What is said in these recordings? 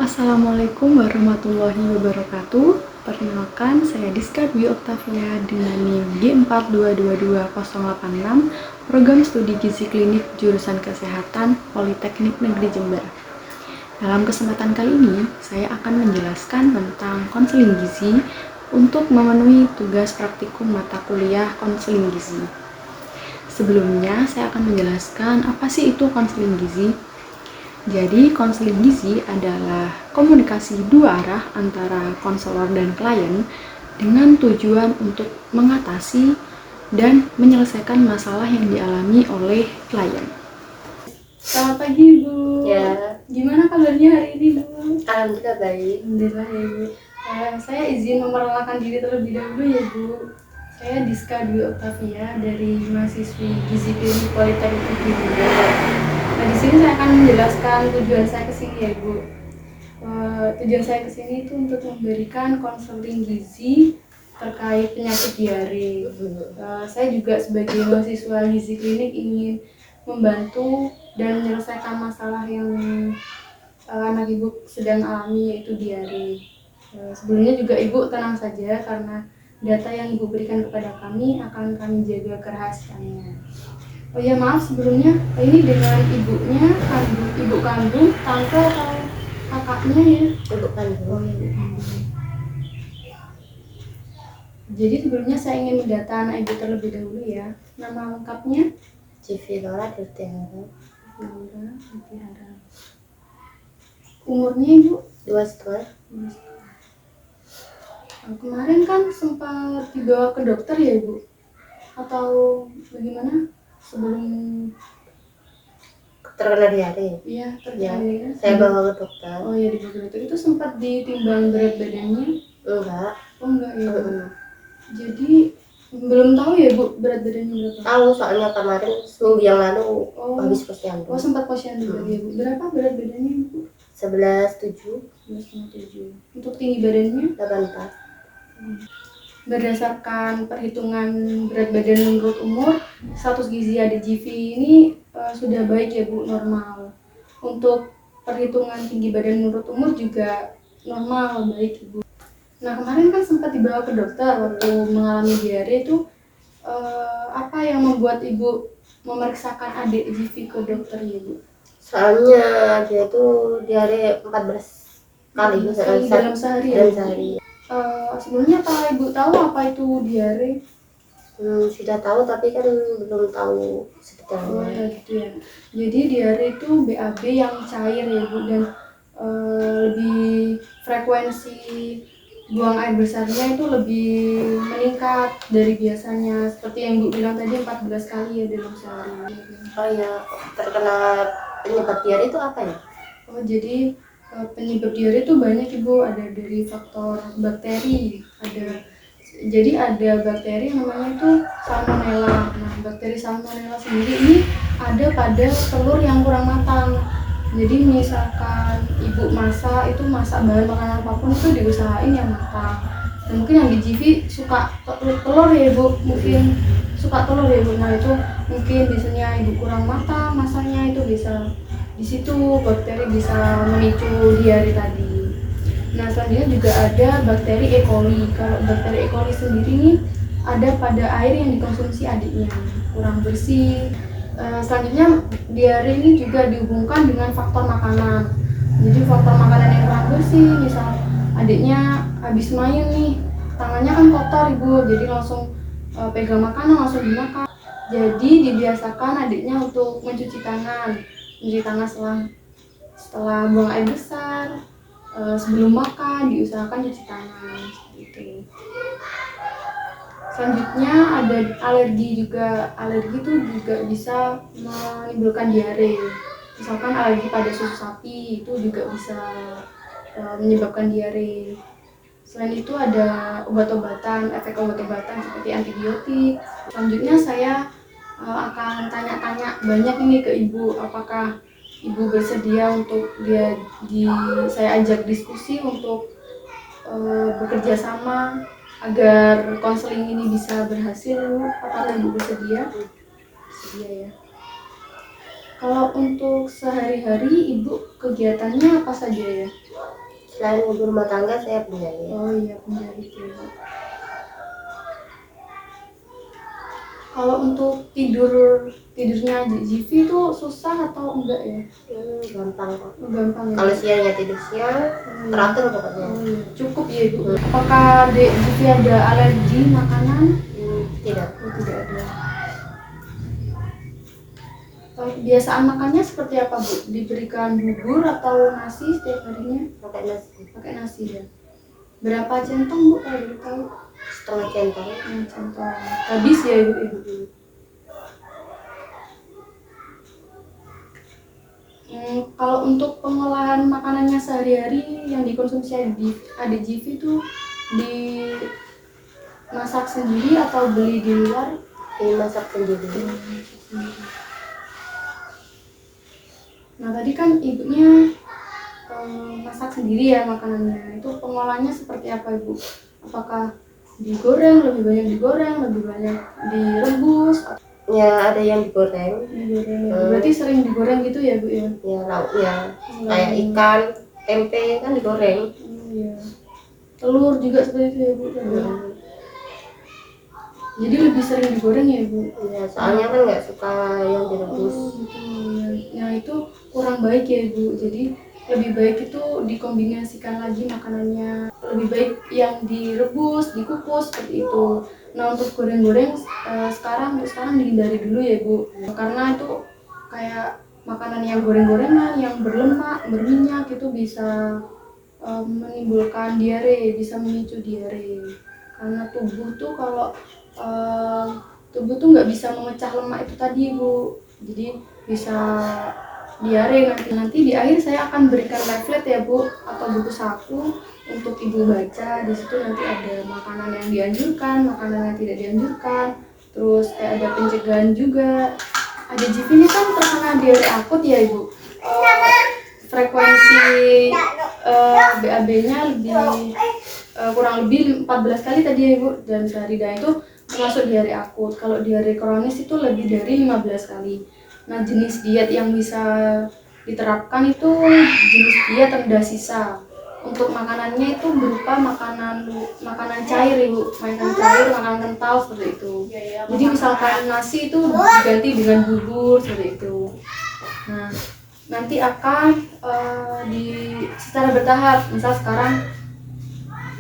Assalamualaikum warahmatullahi wabarakatuh. Perkenalkan, saya Diska Dwi Oktavia dengan NIM G4222086, Program Studi Gizi Klinik Jurusan Kesehatan Politeknik Negeri Jember. Dalam kesempatan kali ini, saya akan menjelaskan tentang konseling gizi untuk memenuhi tugas praktikum mata kuliah konseling gizi. Sebelumnya, saya akan menjelaskan apa sih itu konseling gizi. Jadi, konseling gizi adalah komunikasi dua arah antara konselor dan klien dengan tujuan untuk mengatasi dan menyelesaikan masalah yang dialami oleh klien. Selamat pagi, Bu. Ya. Gimana kabarnya hari ini, Bu? Alhamdulillah baik. Alhamdulillah ya, Bu. Saya izin memperkenalkan diri terlebih dahulu ya, Bu. Saya Diska Dwi Oktavia dari mahasiswi Gizi Klinik Politeknik Negeri Jember. Nah, di sini saya akan menjelaskan tujuan saya ke sini ya, Bu. Tujuan saya ke sini itu untuk memberikan konseling gizi terkait penyakit diare. Saya juga sebagai mahasiswa gizi klinik ingin membantu dan menyelesaikan masalah yang anak Ibu sedang alami, yaitu diare. Sebelumnya juga Ibu tenang saja karena data yang Ibu berikan kepada kami akan kami jaga kerahasiaannya. Oh ya, maaf sebelumnya, ini dengan ibunya, ibu kandung, tante atau kakaknya ya? Ibu kandung. Oh ya, ibu kandung. Jadi sebelumnya saya ingin mendata anak Ibu terlebih dahulu ya. Nama lengkapnya? Civi Laura Dirtihara. Laura Dirtihara. Umurnya Ibu? 2,5. Kemarin kan sempat dibawa ke dokter ya Ibu? Atau bagaimana? Sebelum terkena diare. Iya, Ya, terkena. saya bawa ke dokter. Oh iya, dibawa ke dokter. Itu sempat ditimbang berat badannya? Enggak. Oh enggak ya. Jadi belum tahu ya Bu berat badannya berapa? Tahu, soalnya kemarin seminggu yang lalu habis posyandu. Oh, sempat posyandu ya Bu. Berapa berat badannya Bu? 11,7. 11,7. Untuk tinggi badannya? 84. Berdasarkan perhitungan berat badan menurut umur, status gizi ADGV ini sudah baik ya Bu, normal. Untuk perhitungan tinggi badan menurut umur juga normal, baik Ibu. Nah, kemarin kan sempat dibawa ke dokter waktu mengalami diare itu, apa yang membuat Ibu memeriksakan ADGV ke dokter ya Bu? Soalnya dia itu diare 14 kali dalam sehari ya? Dalam sehari. Sebelumnya apa Ibu tahu apa itu diare? Sudah tahu tapi kan belum tahu sedetailnya. Oh ya gitu ya. Jadi diare itu BAB yang cair ya Bu, dan lebih frekuensi buang air besarnya itu lebih meningkat dari biasanya, seperti yang Ibu bilang tadi 14 kali ya dalam sehari. Oh ya, terkena penyebab diare itu apa ya? Oh jadi penyebab diare itu banyak Ibu, ada dari faktor bakteri, ada bakteri namanya itu Salmonella. Nah, bakteri Salmonella sendiri ini ada pada telur yang kurang matang. Jadi misalkan Ibu masak bahan makanan apapun itu diusahain yang matang. Dan mungkin yang di GV suka telur ya Ibu, mungkin suka telur ya Ibu. Nah itu mungkin biasanya Ibu kurang matang masaknya, itu bisa di situ bakteri bisa memicu diare tadi. Nah, selanjutnya juga ada bakteri E. coli. Kalau bakteri E. coli sendiri ini ada pada air yang dikonsumsi adiknya, kurang bersih. Selanjutnya diare ini juga dihubungkan dengan faktor makanan. Jadi faktor makanan yang kurang bersih, misal adiknya habis main nih, tangannya kan kotor Ibu, jadi langsung pegang makanan langsung dimakan. Jadi dibiasakan adiknya untuk mencuci tangan setelah buang air besar, sebelum makan diusahakan cuci tangan seperti itu. Selanjutnya ada alergi juga. Alergi itu juga bisa menimbulkan diare. Misalkan alergi pada susu sapi itu juga bisa menyebabkan diare. Selain itu ada obat-obatan, efek obat-obatan seperti antibiotik. Selanjutnya saya akan tanya-tanya banyak ini ke Ibu, apakah Ibu bersedia untuk saya ajak diskusi untuk bekerja sama agar konseling ini bisa berhasil. Apakah Ibu bersedia? Bersedia ya. Kalau untuk sehari-hari ibu kegiatannya apa saja ya? Selain ibu rumah tangga, saya penjahit. Oh iya, penjahit ya Bu. Kalau untuk tidurnya Jivi itu susah atau enggak ya? Gampang kok. Oh, gampang ya. Kalau siangnya tidur siang, teratur pokoknya. Oh iya, cukup ya Ibu. Apakah Dek Jivi ada alergi makanan? Tidak. Oh, tidak ada. Kebiasaan makannya seperti apa Bu? Diberikan bubur atau nasi setiap harinya? Pakai nasi. Pakai nasi ya. Berapa centong Bu kalau boleh tahu? Setengah centong. Centong. Habis ya Ibu? Kalau untuk pengolahan makanannya sehari-hari yang dikonsumsi adik Jivi itu dimasak sendiri atau beli di luar? Dimasak sendiri. Nah tadi kan ibunya masak sendiri ya makanannya. Itu pengolahannya seperti apa Ibu? Apakah digoreng, lebih banyak direbus? Ya ada yang digoreng. Berarti sering digoreng gitu ya Bu ya? Ya lauknya kayak ikan, tempe kan digoreng. Iya. Telur juga seperti itu ya Bu? Jadi lebih sering digoreng ya Bu? Ya soalnya kan nggak suka yang direbus. Gitu ya. Nah itu kurang baik ya Bu. Jadi lebih baik itu dikombinasikan lagi makanannya. Lebih baik yang direbus, dikukus seperti itu. Nah untuk goreng-goreng sekarang dihindari dulu ya Bu. Karena itu kayak makanan yang goreng-gorengan, yang berlemak, berminyak itu bisa menimbulkan diare, bisa memicu diare. Karena tubuh tuh nggak bisa memecah lemak itu tadi Bu. Jadi bisa diare nanti di akhir saya akan berikan leaflet ya Bu atau buku saku untuk ibu baca. Di situ nanti ada makanan yang dianjurkan, makanan yang tidak dianjurkan, terus kayak ada pencegahan juga. Ada Jivi ini kan terkena diare akut ya Ibu. Frekuensi BAB-nya kurang lebih 14 kali tadi ya Ibu, dan sehari, dan itu termasuk diare akut. Kalau diare kronis itu lebih dari 15 kali. Nah jenis diet yang bisa diterapkan itu jenis diet rendah sisa. Untuk makanannya itu berupa makanan cair Ibu, makanan kental seperti itu. Jadi misalkan nasi itu diganti dengan bubur seperti itu. Nah nanti akan secara bertahap. Misal sekarang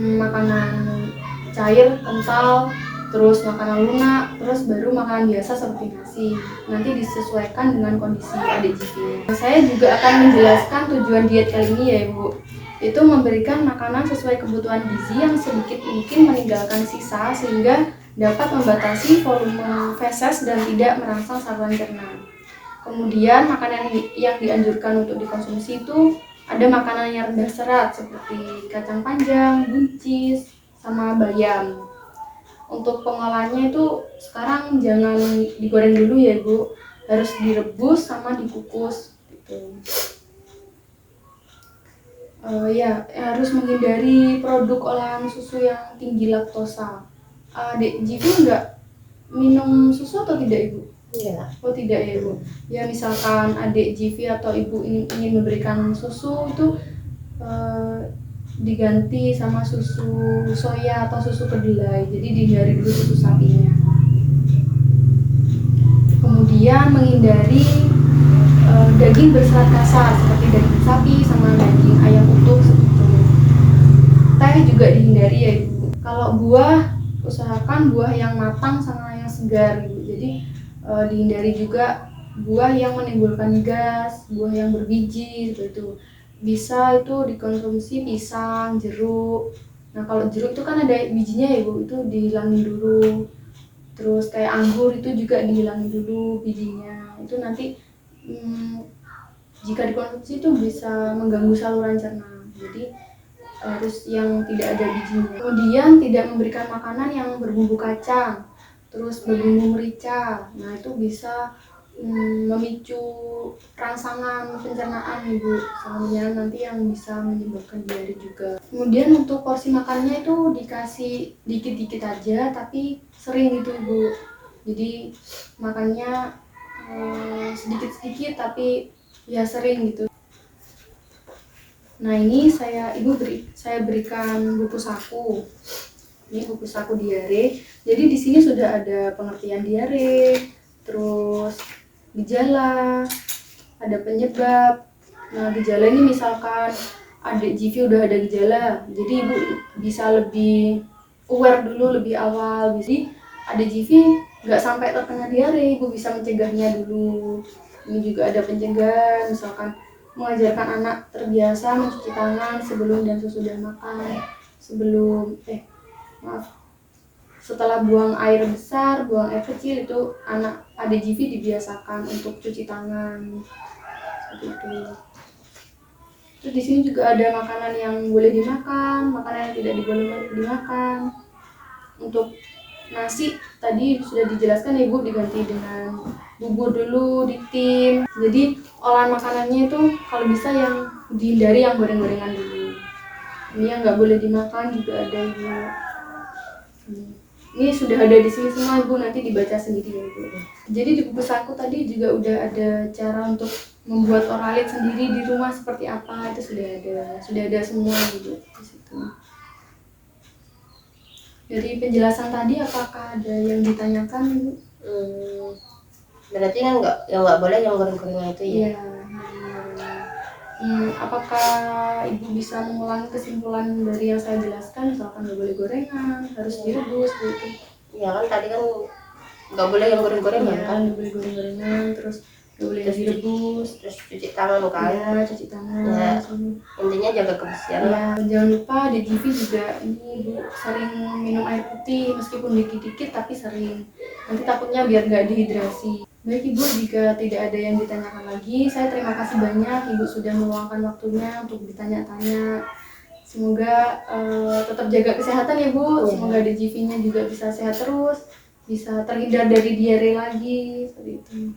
makanan cair kental, terus makanan lunak, terus baru makanan biasa seperti nasi. Nanti disesuaikan dengan kondisi adik Jivi. Saya juga akan menjelaskan tujuan diet kali ini ya Ibu. Itu memberikan makanan sesuai kebutuhan gizi yang sedikit mungkin meninggalkan sisa sehingga dapat membatasi volume feses dan tidak merangsang saluran cerna. Kemudian makanan yang dianjurkan untuk dikonsumsi itu ada makanan yang rendah serat seperti kacang panjang, buncis, sama bayam. Untuk pengolahannya itu sekarang jangan digoreng dulu ya Bu, harus direbus sama dikukus gitu. Ya harus menghindari produk olahan susu yang tinggi laktosa. Dek Jivi enggak minum susu atau tidak Ibu? Iya. Oh tidak ya Bu. Ya misalkan adik Jivi atau ibu ingin memberikan susu itu diganti sama susu soya atau susu kedelai. Jadi dihindari dulu susu sapinya. Kemudian menghindari daging berserat kasar seperti daging sapi sama daging ayam utuh seperti itu. Teh juga dihindari ya Ibu. Kalau buah usahakan buah yang matang sama yang segar Ibu. Jadi dihindari juga buah yang menimbulkan gas, buah yang berbiji seperti itu. Bisa itu dikonsumsi pisang, jeruk. Nah kalau jeruk itu kan ada bijinya ya Bu, itu dihilangin dulu. Terus kayak anggur itu juga dihilangin dulu bijinya. Itu nanti jika dikonsumsi itu bisa mengganggu saluran cerna. Jadi harus yang tidak ada bijinya. Kemudian tidak memberikan makanan yang berbumbu kacang, terus berbumbu merica. Nah itu bisa memicu rangsangan pencernaan Ibu, selanjutnya nanti yang bisa menyebabkan diare juga. Kemudian untuk porsi makannya itu dikasih dikit-dikit aja tapi sering gitu Ibu. Jadi makannya sedikit-sedikit tapi ya sering gitu. Nah ini saya berikan buku saku. Ini buku saku diare. Jadi di sini sudah ada pengertian diare, terus gejala, ada penyebab. Nah gejala ini misalkan adik Jivi udah ada gejala, jadi ibu bisa lebih aware dulu lebih awal. Jadi adik Jivi nggak sampai terkena diare, ibu bisa mencegahnya dulu. Ini juga ada pencegahan, misalkan mengajarkan anak terbiasa mencuci tangan sebelum dan sesudah makan, setelah buang air besar, buang air kecil, itu anak adik Jivi dibiasakan untuk cuci tangan seperti itu. Terus di sini juga ada makanan yang boleh dimakan, makanan yang tidak boleh dimakan. Untuk nasi tadi sudah dijelaskan ibu, diganti dengan bubur dulu di tim. Jadi olahan makanannya itu kalau bisa yang dihindari yang goreng-gorengan dulu. Ini yang nggak boleh dimakan juga ada ibu. Ini sudah ada di sini semua ibu, nanti dibaca sendiri ya ibu. Jadi di buku saku tadi juga udah ada cara untuk membuat oralit sendiri di rumah seperti apa, itu sudah ada semua ibu di situ. Dari penjelasan tadi apakah ada yang ditanyakan ibu? Berarti kan nggak boleh yang goreng-gorengan itu ya? Iya. Apakah ibu bisa mengulangi kesimpulan dari yang saya jelaskan, misalkan nggak boleh gorengan, harus direbus gitu? Ya kan tadi kan nggak boleh yang goreng-gorengan Ya, kan? nggak boleh gorengan, terus nggak boleh direbus, Terus cuci tangan kan? ya cuci tangan. Ya, intinya jaga kebersihan. Ya, jangan lupa di TV juga ini ibu sering minum air putih meskipun dikit-dikit tapi sering. Nanti takutnya biar nggak dehidrasi. Baik ibu, jika tidak ada yang ditanyakan lagi, saya terima kasih banyak ibu sudah meluangkan waktunya untuk ditanya-tanya. Semoga tetap jaga kesehatan ya bu. Semoga DGV-nya juga bisa sehat terus, bisa terhindar dari diare lagi seperti itu.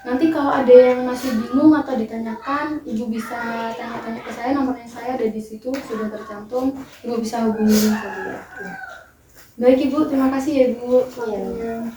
Nanti kalau ada yang masih bingung atau ditanyakan, ibu bisa tanya-tanya ke saya, nomornya saya ada di situ sudah tercantum, ibu bisa hubungi saya. Baik ibu, terima kasih ya ibu waktunya.